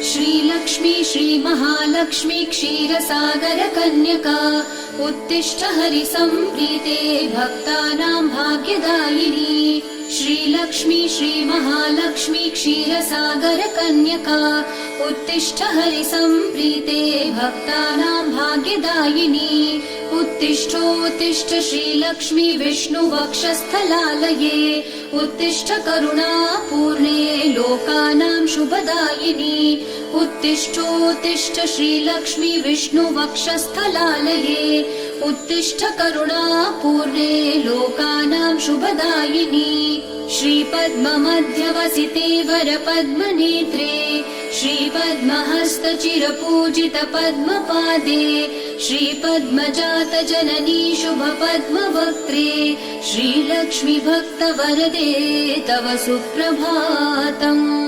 श्रीलक्ष्मी श्रीमहालक्ष्मी क्षीरसागर कन्यका उत्तिष्ठ हरिसम्प्रीते भक्तानां भाग्यदायिनी। श्रीलक्ष्मी श्रीमहालक्ष्मी क्षीरसागर कन्यका उत्तिष्ठ हरिसम्प्रीते भक्तानां भाग्यदायिनी। उत्तिष्ठोत्तिष्ठ श्रीलक्ष्मी विष्णुवक्षस्थलालये उत्तिष्ठ करुणापूर्णे लोकानां शुभदायिनी। उत्तिष्ठोत्तिष्ठ श्रीलक्ष्मी विष्णुवक्षस्थलालये उत्तिष्ठ करुणापूर्णे लोकानां शुभदायिनी। श्रीपद्ममध्यवसिते वरपद्मनेत्रे श्रीपद्महस्तचिरपूजित पद्मपादे श्रीपद्मजात जननी शुभपद्मवक्त्रे श्रीलक्ष्मी भक्तवरदे तव सुप्रभातम्।